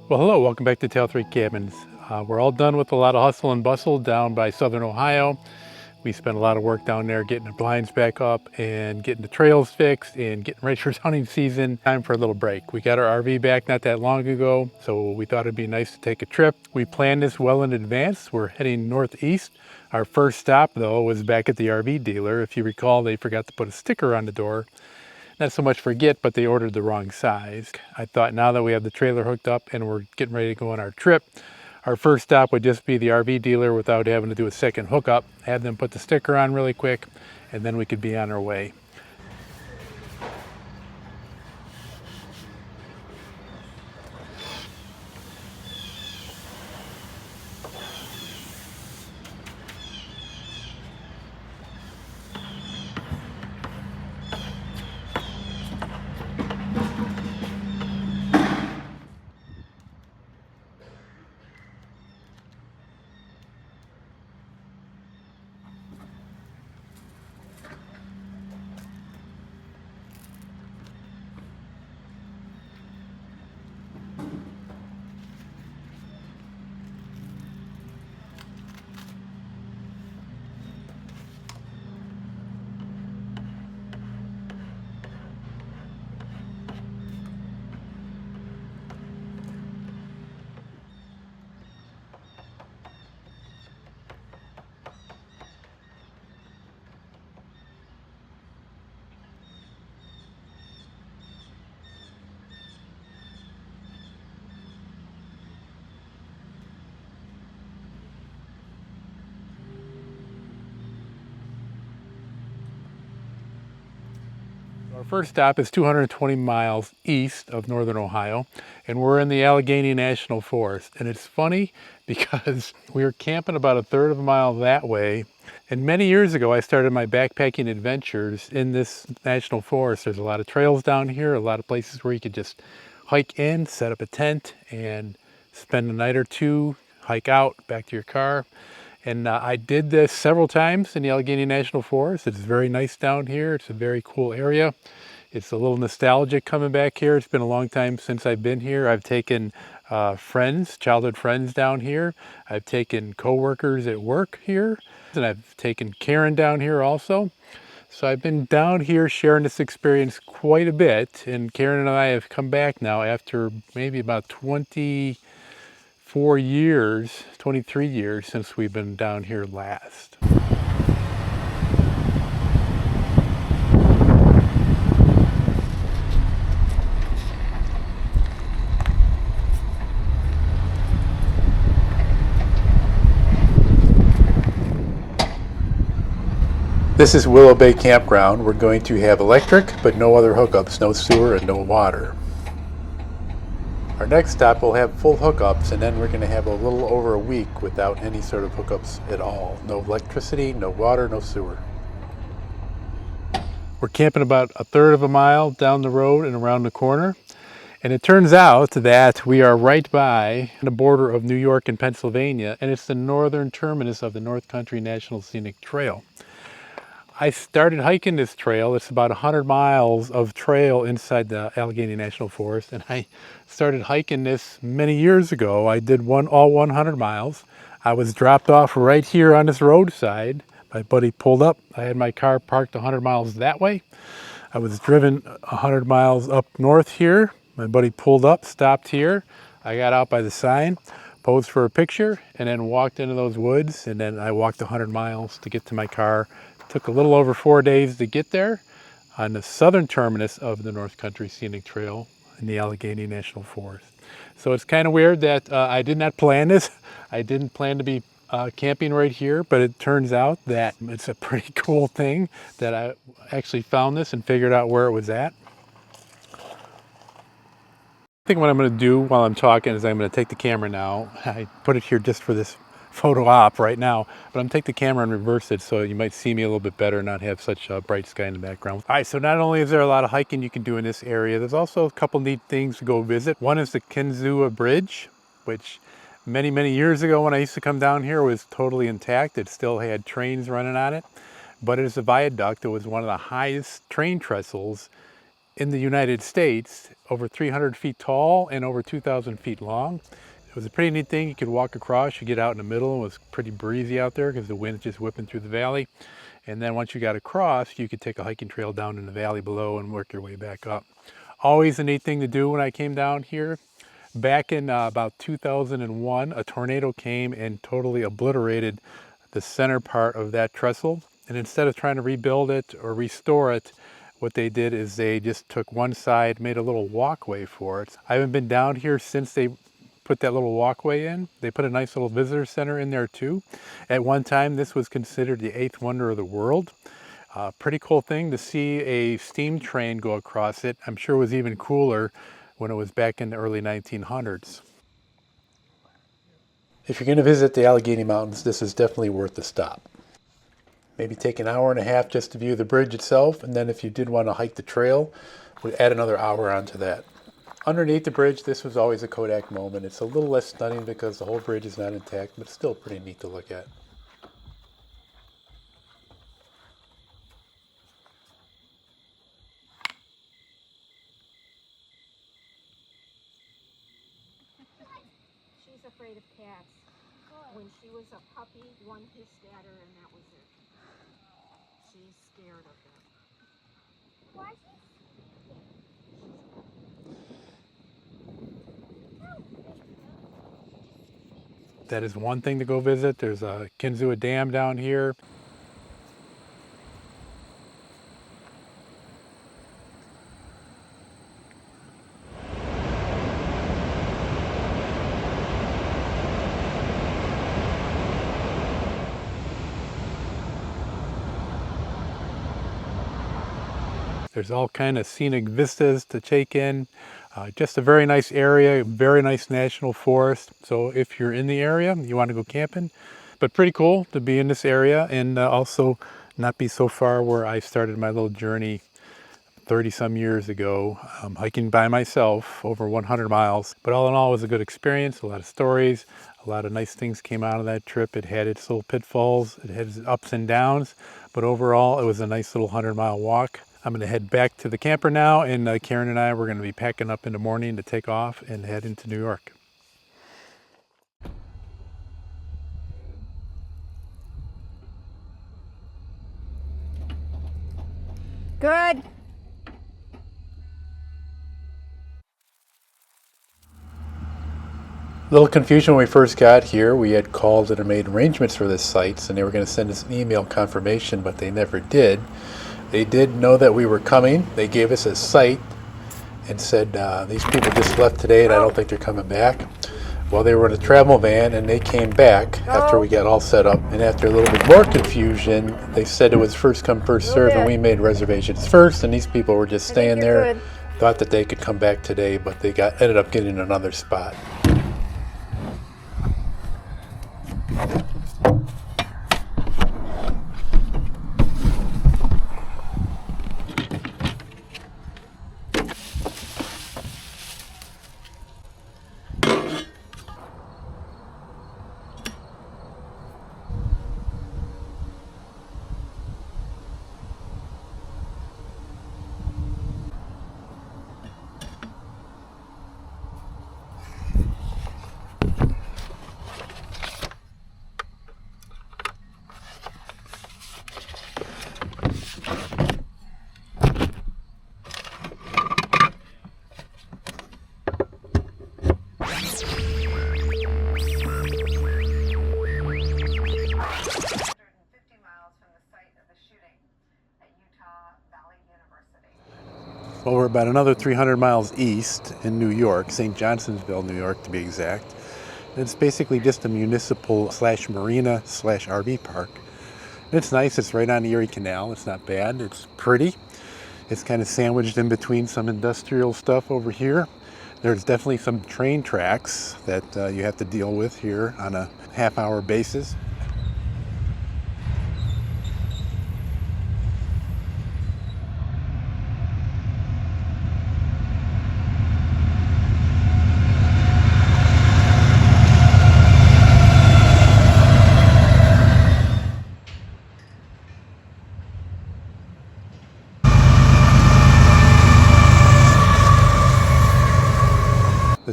Well, hello, welcome back to Tail 3 Cabins. We're all done with a lot of hustle and bustle down by southern Ohio. We spent a lot of work down there getting the blinds back up and getting the trails fixed and getting ready for hunting season. Time for a little break. We got our RV back not that long ago, so we thought it'd be nice to take a trip. We planned this well in advance. We're heading northeast. Our first stop, though, was back at the RV dealer. If you recall, they forgot to put a sticker on the door. Not so much forget, but they ordered the wrong size. I thought now that we have the trailer hooked up and we're getting ready to go on our trip, our first stop would just be the RV dealer without having to do a second hookup, have them put the sticker on really quick, and then we could be on our way. Our first stop is 220 miles east of northern Ohio, and we're in the Allegheny National Forest. And it's funny because we were camping about a third of a mile that way. And many years ago, I started my backpacking adventures in this national forest. There's a lot of trails down here, a lot of places where you could just hike in, set up a tent, and spend a night or two, hike out, back to your car. And I did this several times in the Allegheny National Forest. It's very nice down here. It's a very cool area. It's a little nostalgic coming back here. It's been a long time since I've been here. I've taken friends, childhood friends down here. I've taken coworkers at work here, and I've taken Karen down here also. So I've been down here sharing this experience quite a bit, and Karen and I have come back now after maybe about 24 years, 23 years since we've been down here last. This is Willow Bay Campground. We're going to have electric, but no other hookups, no sewer and no water. Our next stop will have full hookups, and then we're going to have a little over a week without any sort of hookups at all. No electricity, no water, no sewer. We're camping about a third of a mile down the road and around the corner. And it turns out that we are right by the border of New York and Pennsylvania, and it's the northern terminus of the North Country National Scenic Trail. I started hiking this trail. It's about 100 miles of trail inside the Allegheny National Forest, and I started hiking this many years ago. I did all 100 miles. I was dropped off right here on this roadside. My buddy pulled up. I had my car parked 100 miles that way. I was driven 100 miles up north here. My buddy pulled up, stopped here. I got out by the sign, posed for a picture, and then walked into those woods. And then I walked 100 miles to get to my car. Took a little over 4 days to get there on the southern terminus of the North Country Scenic Trail in the Allegheny National Forest. So it's kind of weird that I did not plan this. I didn't plan to be camping right here, but it turns out that it's a pretty cool thing that I actually found this and figured out where it was at. I think what I'm going to do while I'm talking is I'm going to take the camera now. I put it here just for this photo op right now, but I'm going to take the camera and reverse it so you might see me a little bit better and not have such a bright sky in the background. All right, so not only is there a lot of hiking you can do in this area, there's also a couple neat things to go visit. One is the Kinzua Bridge, which many years ago when I used to come down here was totally intact. It still had trains running on it, but it is a viaduct. It was one of the highest train trestles in the United States, over 300 feet tall and over 2,000 feet long. It was a pretty neat thing. You could walk across, you get out in the middle. It was pretty breezy out there because the wind's just whipping through the valley. And then once you got across, you could take a hiking trail down in the valley below and work your way back up. Always a neat thing to do when I came down here. Back in about 2001, a tornado came and totally obliterated the center part of that trestle. And instead of trying to rebuild it or restore it, what they did is they just took one side, made a little walkway for it. I haven't been down here since they put that little walkway in. They put a nice little visitor center in there too. At one time, this was considered the eighth wonder of the world. Pretty cool thing to see a steam train go across it. I'm sure it was even cooler when it was back in the early 1900s. If you're going to visit the Allegheny Mountains, this is definitely worth the stop. Maybe take an hour and a half just to view the bridge itself, and then if you did want to hike the trail, we'd add another hour onto that. Underneath the bridge, this was always a Kodak moment. It's a little less stunning because the whole bridge is not intact, but still pretty neat to look at. She's afraid of cats. When she was a puppy, one hissed at her and that was it. She's scared of them. Why is she? That is one thing to go visit. There's a Kinzua Dam down here. There's all kind of scenic vistas to take in. Just a very nice area, very nice national forest. So if you're in the area, you want to go camping, but pretty cool to be in this area and also not be so far where I started my little journey 30 some years ago, hiking by myself over 100 miles. But all in all, it was a good experience, a lot of stories, a lot of nice things came out of that trip. It had its little pitfalls, it had its ups and downs, but overall it was a nice little 100-mile walk. I'm going to head back to the camper now, and Karen and I, we're going to be packing up in the morning to take off and head into New York. Good. A little confusion when we first got here. We had called and made arrangements for this site, and they were going to send us an email confirmation, but they never did. They did know that we were coming. They gave us a site and said, these people just left today and I don't think they're coming back. Well, they were in a travel van and they came back after we got all set up. And after a little bit more confusion, they said it was first come, first serve, and we made reservations first, and these people were just staying there, thought that they could come back today, but they ended up getting another spot. Well, we're about another 300 miles east in New York, St. Johnsonsville, New York to be exact. It's basically just a municipal slash marina slash RV park. It's nice, it's right on the Erie Canal, it's not bad, it's pretty. It's kind of sandwiched in between some industrial stuff over here. There's definitely some train tracks that you have to deal with here on a half-hour basis.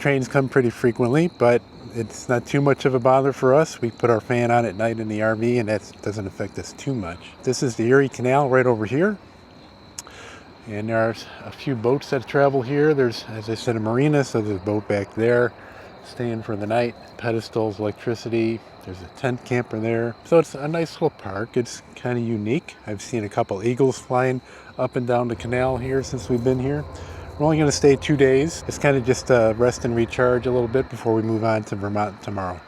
trains come pretty frequently, but it's not too much of a bother for us. We put our fan on at night in the RV and that doesn't affect us too much. This is the Erie Canal right over here. And there's a few boats that travel here. There's, as I said, a marina, so there's a boat back there staying for the night. Pedestals, electricity. There's a tent camper there. So it's a nice little park. It's kind of unique. I've seen a couple eagles flying up and down the canal here since we've been here. We're only going to stay 2 days. It's kind of just rest and recharge a little bit before we move on to Vermont tomorrow.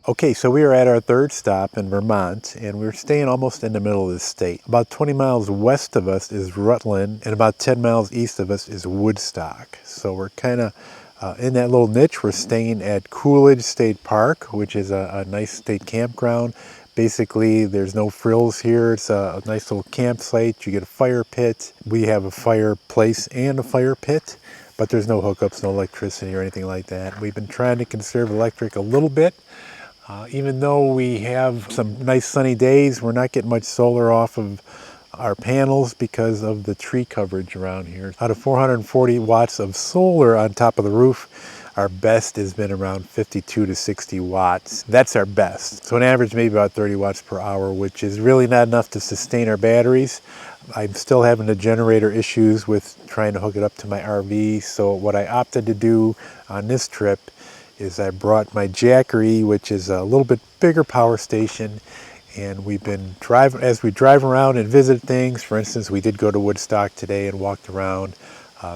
Okay, so we are at our third stop in Vermont, and we're staying almost in the middle of the state. About 20 miles west of us is Rutland, and about 10 miles east of us is Woodstock. So we're kind of in that little niche. We're staying at Coolidge State Park, which is a nice state campground. Basically, there's no frills here. It's a nice little campsite. You get a fire pit. We have a fireplace and a fire pit, but there's no hookups, no electricity or anything like that. We've been trying to conserve electric a little bit. Even though we have some nice sunny days, we're not getting much solar off of our panels because of the tree coverage around here. Out of 440 watts of solar on top of the roof, our best has been around 52 to 60 watts. That's our best. So an average maybe about 30 watts per hour, which is really not enough to sustain our batteries. I'm still having the generator issues with trying to hook it up to my RV. So what I opted to do on this trip is I brought my Jackery, which is a little bit bigger power station, and we've been driving, as we drive around and visit things. For instance, we did go to Woodstock today and walked around.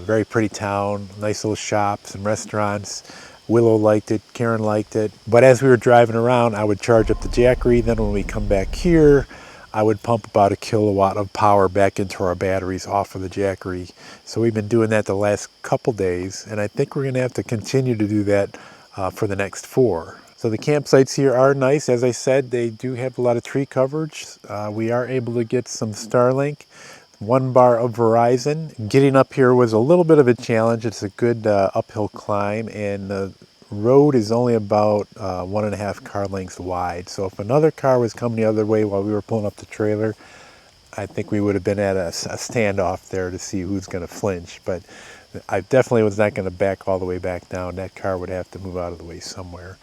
Very pretty town, nice little shops and restaurants. Willow liked it, Karen liked it. But as we were driving around, I would charge up the Jackery. Then when we come back here, I would pump about 1 kilowatt of power back into our batteries off of the Jackery. So we've been doing that the last couple days, and I think we're gonna have to continue to do that for the next 4. So the campsites here are nice. As I said, they do have a lot of tree coverage. We are able to get some Starlink, 1 bar of Verizon. Getting up here was a little bit of a challenge. It's a good uphill climb, and the road is only about 1.5 car lengths wide. So if another car was coming the other way while we were pulling up the trailer, I think we would have been at a standoff there to see who's going to flinch. But I definitely was not going to back all the way back down. That car would have to move out of the way somewhere.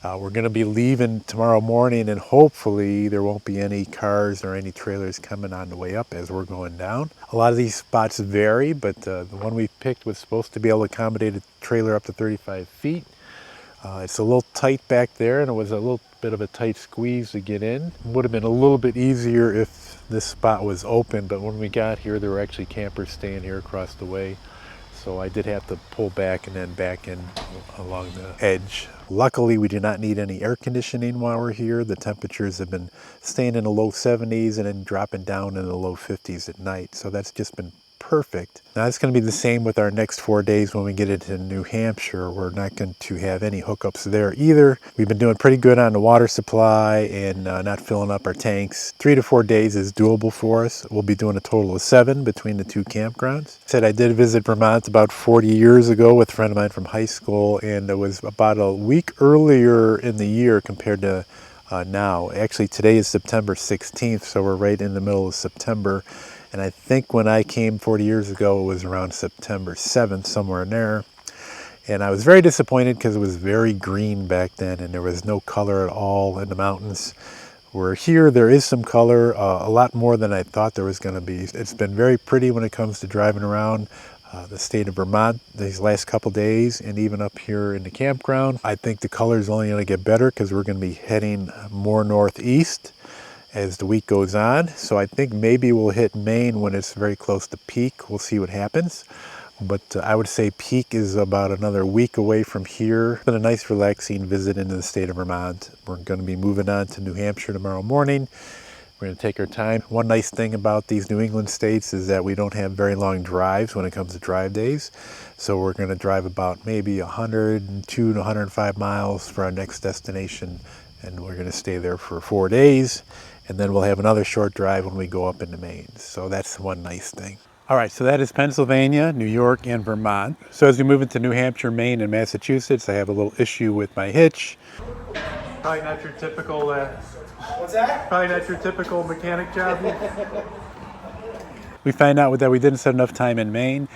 We're going to be leaving tomorrow morning, and hopefully there won't be any cars or any trailers coming on the way up as we're going down. A lot of these spots vary, but the one we picked was supposed to be able to accommodate a trailer up to 35 feet. It's a little tight back there, and it was a little bit of a tight squeeze to get in. It would have been a little bit easier if this spot was open, but when we got here, there were actually campers staying here across the way. So I did have to pull back and then back in along the edge. Luckily, we did not need any air conditioning while we're here. The temperatures have been staying in the low 70s and then dropping down in the low 50s at night. So that's just been perfect. Now it's going to be the same with our next 4 days when we get into New Hampshire. We're not going to have any hookups there either. We've been doing pretty good on the water supply and not filling up our tanks. 3 to 4 days is doable for us. We'll be doing a total of 7 between the 2 campgrounds. I did visit Vermont about 40 years ago with a friend of mine from high school, and it was about a week earlier in the year compared to now. Actually, today is September 16th, so we're right in the middle of September. And I think when I came 40 years ago, it was around September 7th, somewhere in there. And I was very disappointed because it was very green back then and there was no color at all in the mountains. Where here there is some color, a lot more than I thought there was going to be. It's been very pretty when it comes to driving around the state of Vermont these last couple days, and even up here in the campground. I think the color is only going to get better because we're going to be heading more northeast as the week goes on. So I think maybe we'll hit Maine when it's very close to peak. We'll see what happens. But I would say peak is about another week away from here. It's been a nice relaxing visit into the state of Vermont. We're going to be moving on to New Hampshire tomorrow morning. We're going to take our time. One nice thing about these New England states is that we don't have very long drives when it comes to drive days. So we're going to drive about maybe 102 to 105 miles for our next destination. And we're going to stay there for 4 days. And then we'll have another short drive when we go up into Maine. So that's one nice thing. All right, so that is Pennsylvania, New York, and Vermont. So as we move into New Hampshire, Maine, and Massachusetts, I have a little issue with my hitch. Probably not your typical, What's that? probably not your typical mechanic job. We find out that we didn't spend enough time in Maine.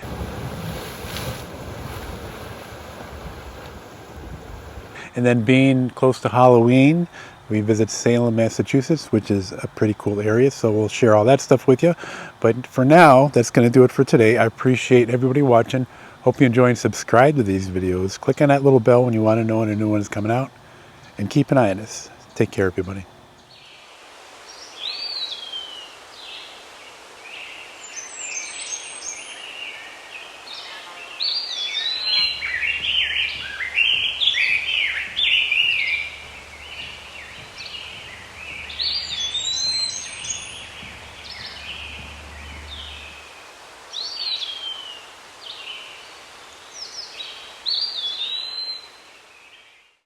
And then being close to Halloween, we visit Salem, Massachusetts, which is a pretty cool area. So we'll share all that stuff with you. But for now, that's going to do it for today. I appreciate everybody watching. Hope you enjoy and subscribe to these videos. Click on that little bell when you want to know when a new one is coming out. And keep an eye on us. Take care, everybody.